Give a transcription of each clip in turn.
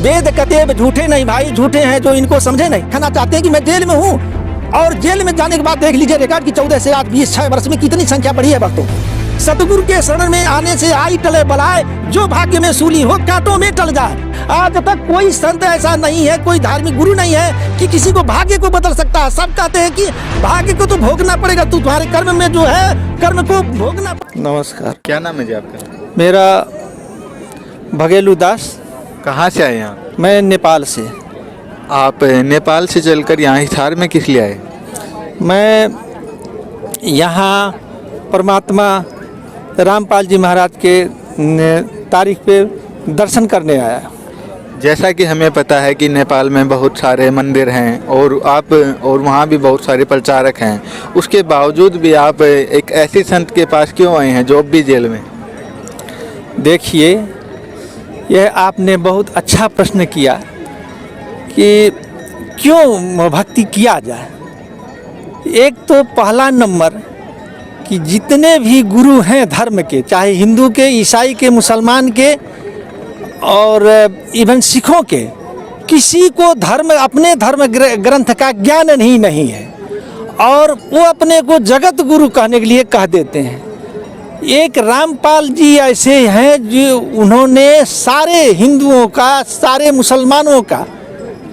वेद कतेब झूठे नहीं भाई, झूठे हैं जो इनको समझे नहीं। कहना चाहते हैं कि मैं जेल में हूँ, और जेल में जाने के बाद देख लीजिए रिकॉर्ड की 14 से आज 26 वर्ष में कितनी संख्या बढ़ी है भक्तों। सतगुरु के शरण में आने से आई टले बलाए, जो भाग्य में सूली हो कांटों में टल जाए। आज तक कोई संत ऐसा नहीं है, कोई धार्मिक गुरु नहीं है कि किसी को भाग्य को बदल सकता है। सब कहते हैं कि भाग्य को तो भोगना पड़ेगा, तू तुम्हारे कर्म में जो है कर्म को भोगना। नमस्कार, क्या नाम है जी आपका? मेरा भगेलू दास। कहाँ से आए आप? मैं नेपाल से। आप नेपाल से चलकर यहाँ हिसार में किस लिए आए? मैं यहाँ परमात्मा रामपाल जी महाराज के तारीख पे दर्शन करने आया। जैसा कि हमें पता है कि नेपाल में बहुत सारे मंदिर हैं और वहाँ भी बहुत सारे प्रचारक हैं, उसके बावजूद भी आप एक ऐसे संत के पास क्यों आए हैं जो अब भी जेल में? देखिए, यह आपने बहुत अच्छा प्रश्न किया कि क्यों भक्ति किया जाए। एक तो पहला नंबर कि जितने भी गुरु हैं धर्म के, चाहे हिंदू के, ईसाई के, मुसलमान के और इवन सिखों के, किसी को अपने धर्म ग्रंथ का ज्ञान नहीं है और वो अपने को जगत गुरु कहने के लिए कह देते हैं। एक रामपाल जी ऐसे हैं जो उन्होंने सारे हिंदुओं का, सारे मुसलमानों का,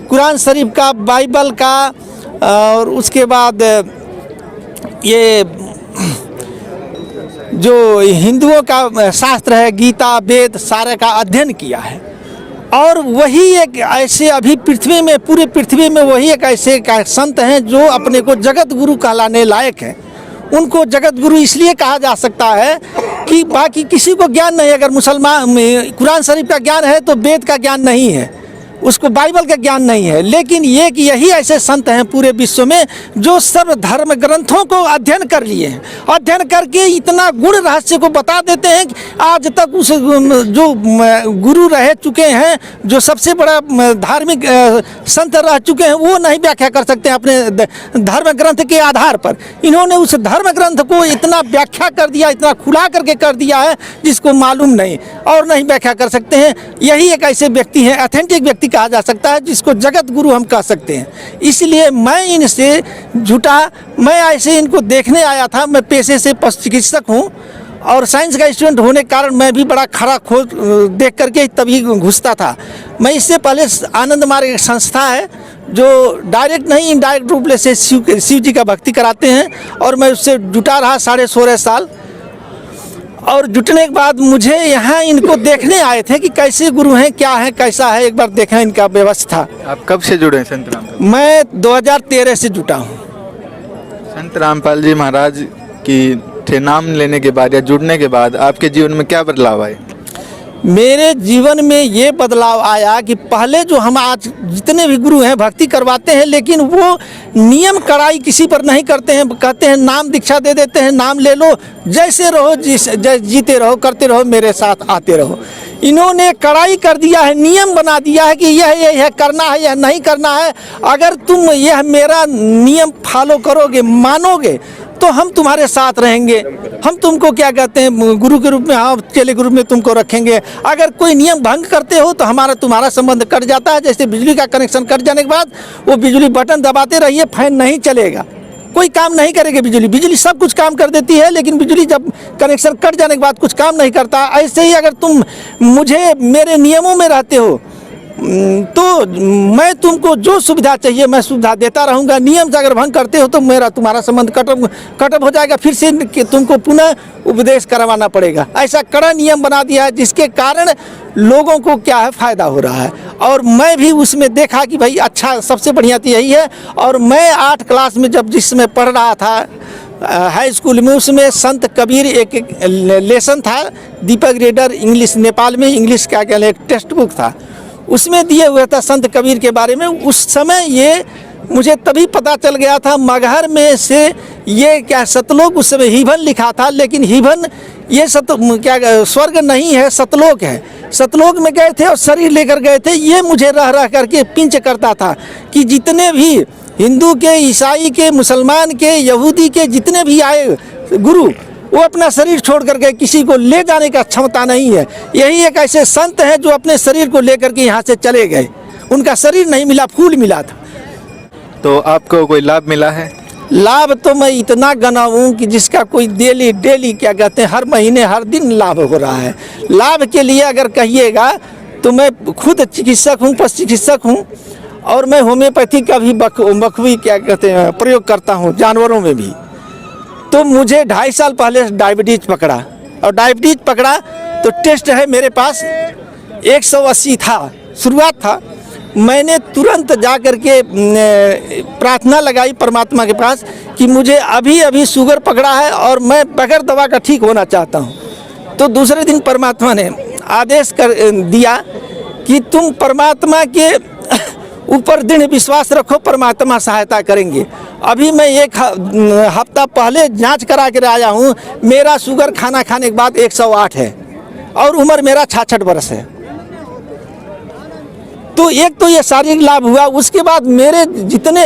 कुरान शरीफ का, बाइबल का और उसके बाद ये जो हिंदुओं का शास्त्र है गीता, वेद, सारे का अध्ययन किया है। और वही एक ऐसे अभी पृथ्वी में, पूरे पृथ्वी में वही एक ऐसे का संत हैं जो अपने को जगत गुरु कहलाने लायक है। उनको जगत गुरु इसलिए कहा जा सकता है कि बाकी किसी को ज्ञान नहीं। अगर मुसलमान कुरान शरीफ का ज्ञान है तो वेद का ज्ञान नहीं है, उसको बाइबल का ज्ञान नहीं है। लेकिन यही ऐसे संत हैं पूरे विश्व में जो सर्व धर्म ग्रंथों को अध्ययन कर लिए हैं। अध्ययन करके इतना गुण रहस्य को बता देते हैं कि आज तक उस जो गुरु रह चुके हैं, जो सबसे बड़ा धार्मिक संत रह चुके हैं, वो नहीं व्याख्या कर सकते हैं अपने धर्म ग्रंथ के आधार पर। इन्होंने उस धर्म ग्रंथ को इतना व्याख्या कर दिया, इतना खुला करके कर दिया है जिसको मालूम नहीं और नहीं व्याख्या कर सकते हैं। यही एक ऐसे व्यक्ति हैं, ऑथेंटिक व्यक्ति कहा जा सकता है, जिसको जगत गुरु हम कह सकते हैं। इसलिए मैं इनसे जुटा, मैं ऐसे इनको देखने आया था। मैं पेशे से पशु चिकित्सक हूँ और साइंस का स्टूडेंट होने के कारण मैं भी बड़ा खरा खोज देख करके तभी घुसता था। मैं इससे पहले आनंद मार्ग एक संस्था है जो डायरेक्ट नहीं इनडायरेक्ट रूप से शिव जी का भक्ति कराते हैं और मैं उससे जुटा रहा 16.5 साल। और जुटने के बाद मुझे यहाँ इनको देखने आए थे कि कैसे गुरु हैं, क्या है, कैसा है, एक बार देखा इनका व्यवस्था। आप कब से जुड़े संत रामपाल? मैं 2013 से जुटा हूँ। संत रामपाल जी महाराज की नाम लेने के बाद या जुड़ने के बाद आपके जीवन में क्या बदलाव आए? मेरे जीवन में ये बदलाव आया कि पहले जो हम आज जितने भी गुरु हैं भक्ति करवाते हैं, लेकिन वो नियम कड़ाई किसी पर नहीं करते हैं। कहते हैं नाम दीक्षा दे देते हैं, नाम ले लो, जैसे रहो, जीते रहो, करते रहो, मेरे साथ आते रहो। इन्होंने कड़ाई कर दिया है, नियम बना दिया है कि यह करना है, यह नहीं करना है। अगर तुम यह मेरा नियम फॉलो करोगे, मानोगे, तो हम तुम्हारे साथ रहेंगे। हम तुमको क्या कहते हैं, गुरु के रूप में, हाँ चेले के रूप में तुमको रखेंगे। अगर कोई नियम भंग करते हो तो तुम्हारा संबंध कट जाता है। जैसे बिजली का कनेक्शन कट जाने के बाद वो बिजली बटन दबाते रहिए, फैन नहीं चलेगा, कोई काम नहीं करेगी बिजली सब कुछ काम कर देती है, लेकिन बिजली जब कनेक्शन कट जाने के बाद कुछ काम नहीं करता। ऐसे ही अगर तुम मेरे नियमों में रहते हो तो मैं तुमको जो सुविधा चाहिए मैं सुविधा देता रहूँगा। नियम से अगर भंग करते हो तो तुम्हारा संबंध कटअप हो जाएगा, फिर से तुमको पुनः उपदेश करवाना पड़ेगा। ऐसा कड़ा नियम बना दिया है जिसके कारण लोगों को क्या है फ़ायदा हो रहा है। और मैं भी उसमें देखा कि भाई अच्छा, सबसे बढ़िया तो यही है। और मैं 8 क्लास में जिसमें पढ़ रहा था हाई स्कूल में, उसमें संत कबीर एक लेसन था, दीपक रीडर इंग्लिश, नेपाल में इंग्लिश का क्या एक टेक्स्ट बुक था, उसमें दिए हुए था संत कबीर के बारे में। उस समय ये मुझे तभी पता चल गया था, मगहर में से ये क्या सतलोक, उस समय हिवन लिखा था, लेकिन हिवन ये स्वर्ग नहीं है, सतलोक है। सतलोक में गए थे और शरीर लेकर गए थे। ये मुझे रह करके पिंच करता था कि जितने भी हिंदू के, ईसाई के, मुसलमान के, यहूदी के जितने भी आए गुरु, वो अपना शरीर छोड़ करके किसी को ले जाने का क्षमता नहीं है। यही एक ऐसे संत हैं जो अपने शरीर को लेकर के यहाँ से चले गए, उनका शरीर नहीं मिला, फूल मिला था। तो आपको कोई लाभ मिला है? लाभ तो मैं इतना गनाऊँ कि जिसका कोई डेली डेली क्या कहते हैं, हर महीने हर दिन लाभ हो रहा है। लाभ के लिए अगर कहिएगा तो मैं खुद चिकित्सक हूँ, पशु चिकित्सक हूँ, और मैं होम्योपैथी का भी बखूबी क्या कहते हैं प्रयोग करता हूँ जानवरों में भी। तो मुझे 2.5 साल पहले डायबिटीज पकड़ा, और डायबिटीज पकड़ा तो टेस्ट है मेरे पास 180 था, शुरुआत था। मैंने तुरंत जा कर के प्रार्थना लगाई परमात्मा के पास कि मुझे अभी अभी शुगर पकड़ा है और मैं बगैर दवा का ठीक होना चाहता हूँ। तो दूसरे दिन परमात्मा ने आदेश कर दिया कि तुम परमात्मा के ऊपर दृढ़ विश्वास रखो, परमात्मा सहायता करेंगे। अभी मैं 1 हफ्ता पहले जांच करा कर आया हूँ, मेरा शुगर खाना खाने के बाद 108 है और उम्र मेरा 66 वर्ष है। तो एक तो ये शारीरिक लाभ हुआ, उसके बाद मेरे जितने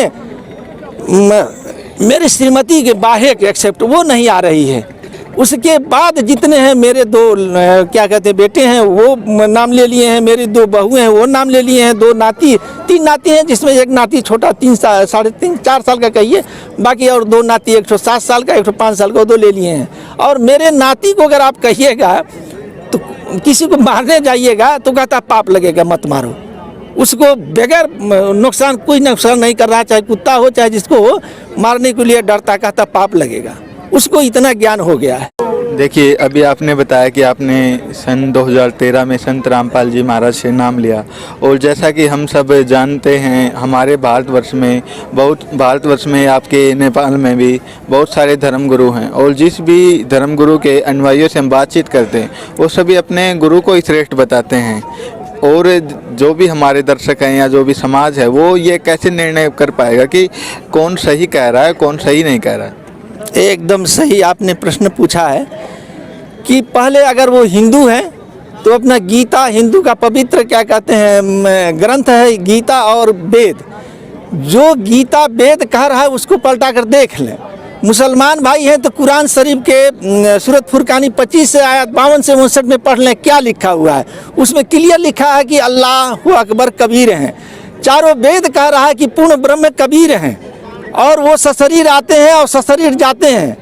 मेरी श्रीमती के बाहेक एक्सेप्ट वो नहीं आ रही है। उसके बाद जितने हैं मेरे 2 क्या कहते हैं बेटे हैं वो नाम ले लिए हैं, मेरी 2 बहुएं हैं वो नाम ले लिए हैं, 2 नाती 3 नाती हैं, जिसमें एक नाती छोटा 3 साल 3.5 4 साल का कहिए, बाकी और 2 नाती, एक 7 साल का, एक 5 साल का, 2 ले लिए हैं। और मेरे नाती को अगर आप कहिएगा तो किसी को मारने जाइएगा तो कहता पाप लगेगा, मत मारो उसको, बगैर नुकसान कोई नुकसान नहीं कर रहा, चाहे कुत्ता हो चाहे जिसको हो, मारने के लिए डरता, कहता पाप लगेगा। उसको इतना ज्ञान हो गया है। देखिए, अभी आपने बताया कि आपने सन 2013 में संत रामपाल जी महाराज से नाम लिया, और जैसा कि हम सब जानते हैं हमारे भारतवर्ष में आपके नेपाल में भी बहुत सारे धर्मगुरु हैं, और जिस भी धर्मगुरु के अनुयायियों से हम बातचीत करते हैं वो सभी अपने गुरु को ही श्रेष्ठ बताते हैं। और जो भी हमारे दर्शक हैं या जो भी समाज है वो ये कैसे निर्णय कर पाएगा कि कौन सही कह रहा है, कौन सही नहीं कह रहा है? एकदम सही आपने प्रश्न पूछा है कि पहले अगर वो हिंदू है तो अपना गीता, हिंदू का पवित्र क्या कहते हैं ग्रंथ है गीता और वेद, जो गीता वेद कह रहा है उसको पलटा कर देख लें। मुसलमान भाई हैं तो कुरान शरीफ के सूरत फुरकानी 25 से आयत 52 से 59 में पढ़ लें, क्या लिखा हुआ है उसमें क्लियर लिखा है कि अल्लाह अकबर कबीर हैं। चारों वेद कह रहा है कि पूर्ण ब्रह्म कबीर हैं, और वो सशरीर आते हैं और सशरीर जाते हैं,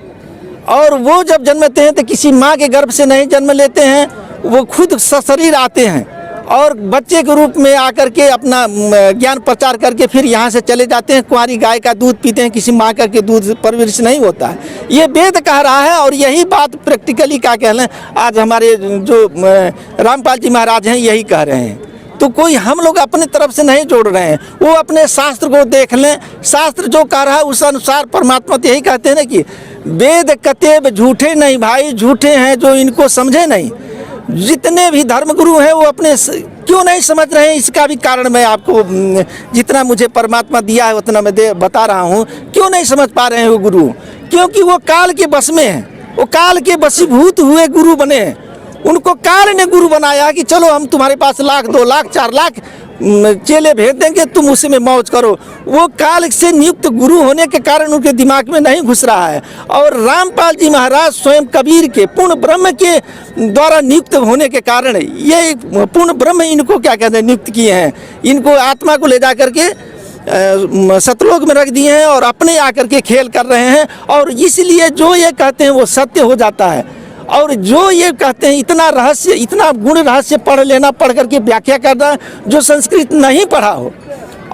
और वो जब जन्मते हैं तो किसी माँ के गर्भ से नहीं जन्म लेते हैं, वो खुद सशरीर आते हैं और बच्चे के रूप में आकर के अपना ज्ञान प्रचार करके फिर यहाँ से चले जाते हैं। कुंवारी गाय का दूध पीते हैं, किसी माँ का के दूध परवरिश नहीं होता है। ये वेद कह रहा है, और यही बात प्रैक्टिकली क्या कह रहे हैं आज हमारे जो रामपाल जी महाराज हैं यही कह रहे हैं। तो कोई हम लोग अपने तरफ से नहीं जोड़ रहे हैं, वो अपने शास्त्र को देख लें, शास्त्र जो कह रहा है उस अनुसार परमात्मा तो यही कहते हैं ना कि वेद कतेब झूठे नहीं भाई, झूठे हैं जो इनको समझे नहीं। जितने भी धर्मगुरु हैं वो अपने क्यों नहीं समझ रहे हैं, इसका भी कारण मैं आपको जितना मुझे परमात्मा दिया है उतना मैं बता रहा हूँ। क्यों नहीं समझ पा रहे हैं वो गुरु? क्योंकि वो काल के बस में हैं, वो काल के वशीभूत हुए गुरु बने हैं। उनको काल ने गुरु बनाया कि चलो हम तुम्हारे पास 1 लाख 2 लाख 4 लाख चेले भेज देंगे, तुम उसी में मौज करो। वो काल से नियुक्त गुरु होने के कारण उनके दिमाग में नहीं घुस रहा है। और रामपाल जी महाराज स्वयं कबीर के पूर्ण ब्रह्म के द्वारा नियुक्त होने के कारण ये पूर्ण ब्रह्म इनको क्या कहते हैं नियुक्त किए हैं। इनको आत्मा को ले जा करके सतलोक में रख दिए हैं और अपने आकर के खेल कर रहे हैं। और इसलिए जो ये कहते हैं वो सत्य हो जाता है। और जो ये कहते हैं इतना रहस्य, इतना गुण रहस्य पढ़ लेना, पढ़ करके व्याख्या करना, जो संस्कृत नहीं पढ़ा हो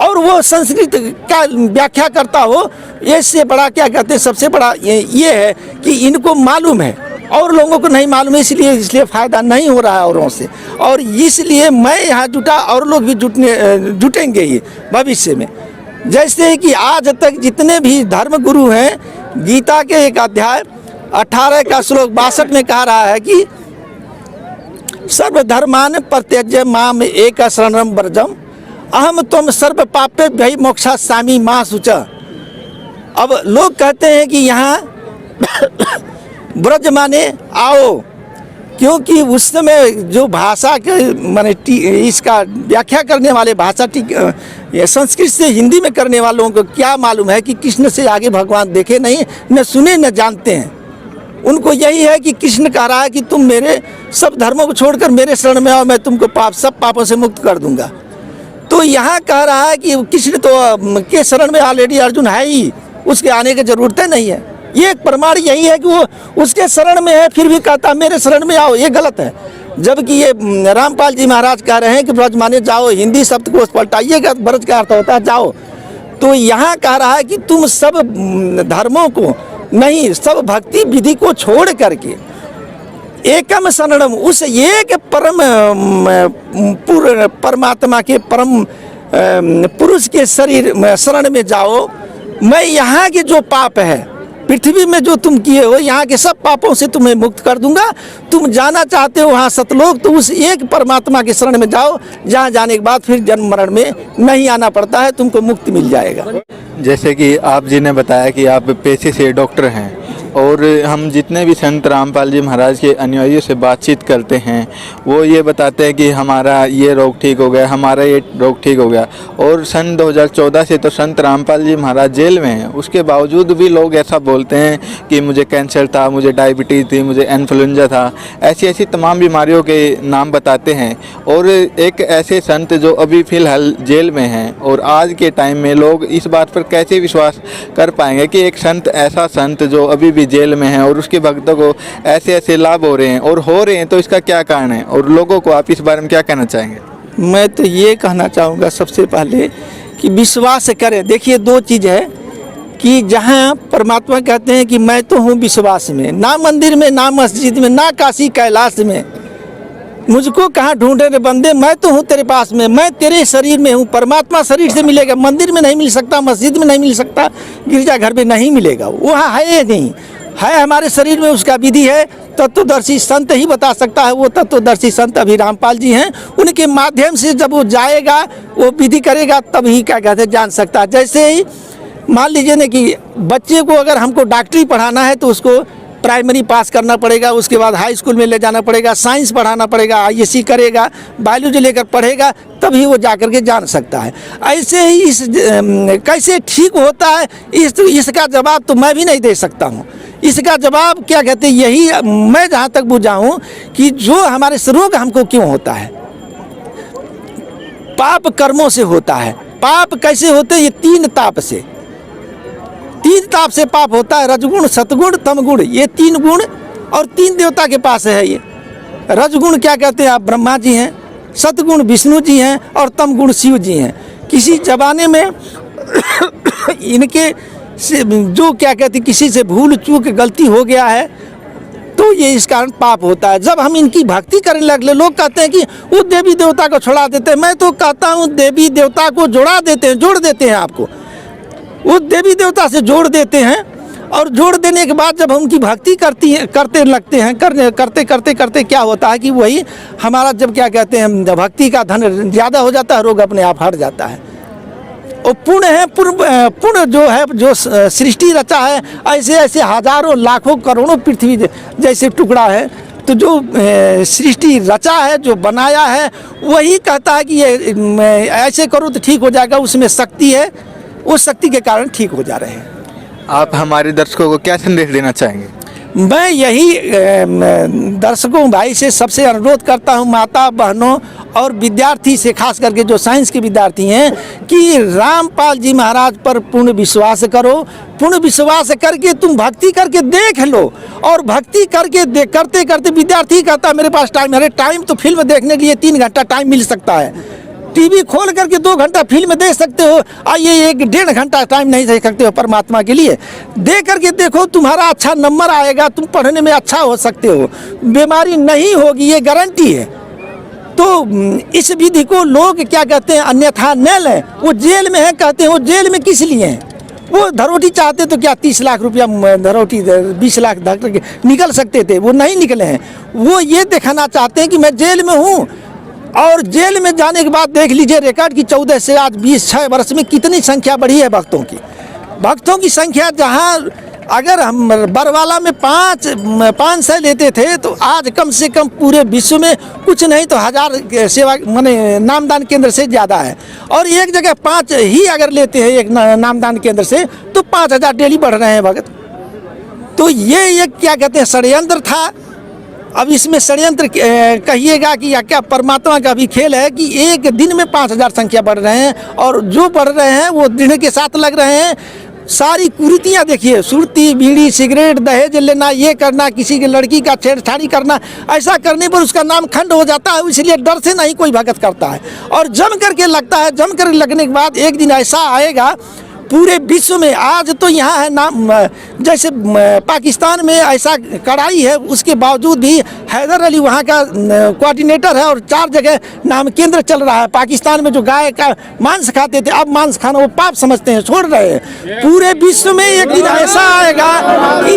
और वो संस्कृत का व्याख्या करता हो, इससे बड़ा क्या कहते हैं सबसे बड़ा ये है कि इनको मालूम है और लोगों को नहीं मालूम है, इसलिए फ़ायदा नहीं हो रहा है औरों से। और इसलिए मैं यहाँ जुटा, और लोग भी जुटेंगे ही भविष्य में। जैसे कि आज तक जितने भी धर्म गुरु हैं, गीता के एक अध्याय 18 का श्लोक 62 में कह रहा है कि सर्वधर्मान परित्यज्य माम एक शरणम व्रजम अहम त्वं सर्व पापेभ्यः मोक्षास्यामि मा शुचः। अब लोग कहते हैं कि यहाँ ब्रज माने आओ, क्योंकि उस समय जो भाषा के माने इसका व्याख्या करने वाले भाषा संस्कृत से हिंदी में करने वालों को क्या मालूम है कि कृष्ण से आगे भगवान देखे नहीं, न सुने न जानते हैं। उनको यही है कि कृष्ण कह रहा है कि तुम मेरे सब धर्मों को छोड़कर मेरे शरण में आओ, मैं तुमको सब पापों से मुक्त कर दूंगा। तो यहाँ कह रहा है कि कृष्ण तो के शरण में ऑलरेडी अर्जुन है ही, उसके आने की जरूरत नहीं है। ये एक प्रमाण यही है कि वो उसके शरण में है, फिर भी कहता मेरे शरण में आओ, ये गलत है। जबकि ये रामपाल जी महाराज कह रहे हैं कि ब्रज माने जाओ, हिंदी शब्द को पलटाइएगा, ब्रज का अर्थ होता है जाओ। तो यहाँ कह रहा है कि तुम सब धर्मों को नहीं, सब भक्ति विधि को छोड़ करके एकम शरणम, उस एक परमात्मा के परम पुरुष के शरीर शरण में जाओ। मैं यहाँ के जो पाप है पृथ्वी में जो तुम किए हो, यहाँ के सब पापों से तुम्हें मुक्त कर दूंगा। तुम जाना चाहते हो वहाँ सतलोक, तो उस एक परमात्मा के शरण में जाओ, जहाँ जाने के बाद फिर जन्म मरण में नहीं आना पड़ता है, तुमको मुक्ति मिल जाएगा। जैसे कि आप जी ने बताया कि आप पेशे से डॉक्टर हैं, और हम जितने भी संत रामपाल जी महाराज के अनुयायियों से बातचीत करते हैं वो ये बताते हैं कि हमारा ये रोग ठीक हो गया, हमारा ये रोग ठीक हो गया। और सन 2014 से तो संत रामपाल जी महाराज जेल में हैं, उसके बावजूद भी लोग ऐसा बोलते हैं कि मुझे कैंसर था, मुझे डायबिटीज़ थी, मुझे इन्फ्लुएंजा था, ऐसी ऐसी तमाम बीमारियों के नाम बताते हैं। और एक ऐसे संत जो अभी फ़िलहाल जेल में हैं, और आज के टाइम में लोग इस बात पर कैसे विश्वास कर पाएंगे कि एक संत, ऐसा संत जो अभी जेल में है और उसके भक्तों को ऐसे ऐसे लाभ हो रहे हैं, तो इसका क्या कारण है, और लोगों को आप इस बारे में क्या कहना चाहेंगे? मैं तो ये कहना चाहूँगा सबसे पहले कि विश्वास करें। देखिए दो चीज़ है कि जहाँ परमात्मा कहते हैं कि मैं तो हूँ विश्वास में, ना मंदिर में, ना मस्जिद में, ना काशी कैलाश में, मुझको कहाँ ढूंढे रे बंदे, मैं तो हूँ तेरे पास में, मैं तेरे शरीर में हूँ। परमात्मा शरीर से मिलेगा, मंदिर में नहीं मिल सकता, मस्जिद में नहीं मिल सकता, गिरजाघर में नहीं मिलेगा, वहाँ है नहीं है, हमारे शरीर में उसका विधि है। तत्वदर्शी संत ही बता सकता है, वो तत्वदर्शी संत अभी रामपाल जी हैं, उनके माध्यम से जब वो जाएगा, वो विधि करेगा, तब ही क्या कहते हैं जान सकता है। जैसे ही मान लीजिए ना कि बच्चे को अगर हमको डॉक्टरी पढ़ाना है तो उसको प्राइमरी पास करना पड़ेगा, उसके बाद हाई स्कूल में ले जाना पड़ेगा, साइंस पढ़ाना पड़ेगा, आईएससी करेगा, बायोलॉजी लेकर पढ़ेगा, तभी वो जा कर के जान सकता है। ऐसे ही इस कैसे ठीक होता है, इसका जवाब तो मैं भी नहीं दे सकता हूँ। इसका जवाब क्या कहते हैं, यही मैं जहाँ तक बुझा हूँ कि जो हमारे रोग हमको क्यों होता है, पाप कर्मों से होता है। पाप कैसे होते हैं, ये तीन ताप से पाप होता है, रजगुण, सतगुण, तमगुण, ये तीन गुण, और तीन देवता के पास है ये। रजगुण क्या कहते हैं, आप ब्रह्मा जी हैं, सतगुण विष्णु जी हैं, और तमगुण शिव जी हैं। किसी जमाने में इनके से जो क्या कहते हैं, किसी से भूल चूक गलती हो गया है तो ये इस कारण पाप होता है। जब हम इनकी भक्ति करने लगे, लोग कहते हैं कि वो देवी देवता को छोड़ा देते हैं, मैं तो कहता हूँ देवी देवता को जोड़ देते हैं आपको, वो देवी देवता से जोड़ देते हैं, और जोड़ देने के बाद जब हम उनकी भक्ति करते लगते हैं, करते क्या होता है कि वही हमारा जब क्या कहते हैं भक्ति का धन ज़्यादा हो जाता है, रोग अपने आप हट जाता है। और पुण्य है, पुण्य जो है, जो सृष्टि रचा है, ऐसे ऐसे हजारों लाखों करोड़ों पृथ्वी जैसे टुकड़ा है, तो जो सृष्टि रचा है, जो बनाया है, वही कहता है कि ये ऐसे करो तो ठीक हो जाएगा, उसमें शक्ति है, उस शक्ति के कारण ठीक हो जा रहे हैं। आप हमारे दर्शकों को क्या संदेश देना चाहेंगे? मैं यही दर्शकों भाई से सबसे अनुरोध करता हूं, माता बहनों और विद्यार्थी से, खास करके जो साइंस के विद्यार्थी हैं, कि रामपाल जी महाराज पर पूर्ण विश्वास करो। पूर्ण विश्वास करके तुम भक्ति करके देख लो, और भक्ति करके करते करते विद्यार्थी कहता मेरे पास टाइम, अरे टाइम तो फिल्म देखने के लिए 3 घंटा टाइम मिल सकता है, टीवी खोल करके 2 घंटा फिल्म देख सकते हो, आइए 1-1.5 घंटा टाइम नहीं दे सकते हो परमात्मा के लिए, दे करके देखो, तुम्हारा अच्छा नंबर आएगा, तुम पढ़ने में अच्छा हो सकते हो, बीमारी नहीं होगी, ये गारंटी है। तो इस विधि को लोग क्या कहते हैं अन्यथा न लें। वो जेल में है, कहते हैं वो जेल में किस लिए हैं, वो धरोटी चाहते तो क्या 30 लाख रुपया धरोटी 20 लाख निकल सकते थे, वो नहीं निकले हैं। वो ये दिखाना चाहते हैं कि मैं जेल में हूँ, और जेल में जाने के बाद देख लीजिए रिकॉर्ड की 14 से आज 26 वर्ष में कितनी संख्या बढ़ी है भक्तों की संख्या। जहां अगर हम बरवाला में 500 लेते थे, तो आज कम से कम पूरे विश्व में कुछ नहीं तो 1000 सेवा माने नामदान केंद्र से ज़्यादा है, और एक जगह 5 ही अगर लेते हैं एक नामदान केंद्र से, तो 5000 डेली बढ़ रहे हैं भगत। तो ये एक क्या कहते हैं षड्यंत्र था। अब इसमें षड्यंत्र कहिएगा कि या क्या परमात्मा का भी खेल है कि एक दिन में 5000 संख्या बढ़ रहे हैं, और जो बढ़ रहे हैं वो दृढ़ के साथ लग रहे हैं। सारी कुरीतियाँ देखिए, सुरती, बीड़ी, सिगरेट, दहेज लेना, ये करना, किसी की लड़की का छेड़छाड़ी करना, ऐसा करने पर उसका नाम खंड हो जाता है। इसलिए डर से नहीं कोई भगत करता है, और जम करके लगता है। जम कर लगने के बाद एक दिन ऐसा आएगा पूरे विश्व में। आज तो यहाँ है नाम, जैसे पाकिस्तान में ऐसा कड़ाई है, उसके बावजूद भी हैदर अली वहाँ का कोऑर्डिनेटर है, और 4 जगह नाम केंद्र चल रहा है। पाकिस्तान में जो गाय का मांस खाते थे, अब मांस खाना वो पाप समझते हैं, छोड़ रहे हैं। पूरे विश्व में एक दिन ऐसा आएगा कि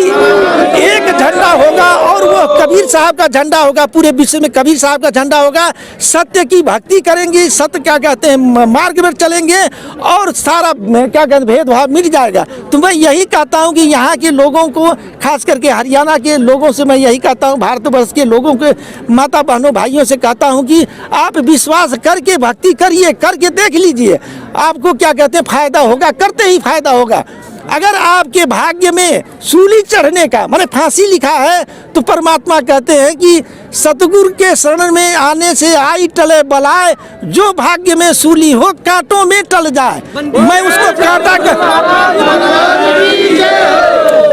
एक झंडा होगा, और वो कबीर साहब का झंडा होगा। पूरे विश्व में कबीर साहब का झंडा होगा। सत्य की भक्ति करेंगे, सत्य क्या कहते हैं मार्ग में चलेंगे, और सारा क्या कहते भेदभाव मिट जाएगा। तो मैं यही कहता हूं कि यहाँ के लोगों को, खास करके हरियाणा के लोगों से मैं यही कहता हूं, भारतवर्ष के लोगों के माता बहनों भाइयों से कहता हूं कि आप विश्वास करके भक्ति करिए, करके देख लीजिए, आपको क्या कहते हैं फायदा होगा, करते ही फायदा होगा। अगर आपके भाग्य में सूली चढ़ने का माने फांसी लिखा है, तो परमात्मा कहते हैं कि सतगुरु के शरण में आने से आई टले बलाए, जो भाग्य में सूली हो कांटों में टल जाए। मैं उसको कांटा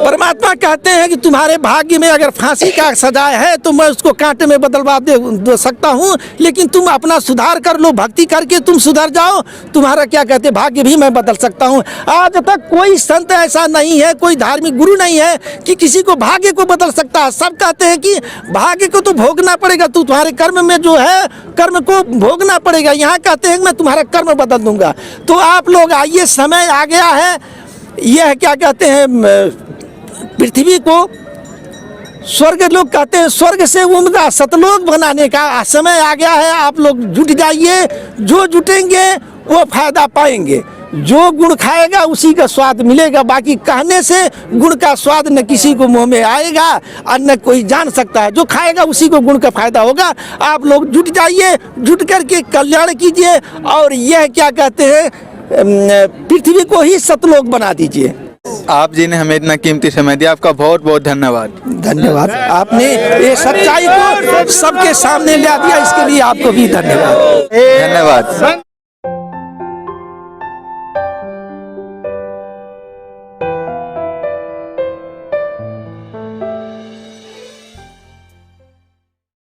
परमात्मा कहते हैं कि तुम्हारे भाग्य में अगर फांसी का सजाए है, तो मैं उसको कांटे में बदलवा दे सकता हूँ, लेकिन तुम अपना सुधार कर लो, भक्ति करके तुम सुधर जाओ, तुम्हारा क्या कहते हैं भाग्य भी मैं बदल सकता हूँ। आज तक कोई संत ऐसा नहीं है, कोई धार्मिक गुरु नहीं है कि किसी को भाग्य को बदल सकता है। सब कहते हैं कि भाग्य को तो भोगना पड़ेगा, तू तुम्हारे कर्म में जो है कर्म को भोगना पड़ेगा। यहाँ कहते हैं मैं तुम्हारा कर्म बदल दूंगा। तो आप लोग आइए, समय आ गया है, यह क्या कहते हैं पृथ्वी को स्वर्ग लोग कहते हैं, स्वर्ग से उम्दा सतलोक बनाने का समय आ गया है। आप लोग जुट जाइए, जो जुटेंगे वो फायदा पाएंगे। जो गुण खाएगा उसी का स्वाद मिलेगा। बाकी कहने से गुण का स्वाद न किसी को मुंह में आएगा और न कोई जान सकता है। जो खाएगा उसी को गुण का फायदा होगा। आप लोग जुट जाइए, जुट करके कल्याण कीजिए, और यह क्या कहते हैं पृथ्वी को ही सतलोक बना दीजिए। आप जी ने हमें इतना कीमती समय दिया, आपका बहुत बहुत धन्यवाद। धन्यवाद। आपने ये सच्चाई को सबके सामने ला दिया, इसके लिए आपको भी धन्यवाद। धन्यवाद।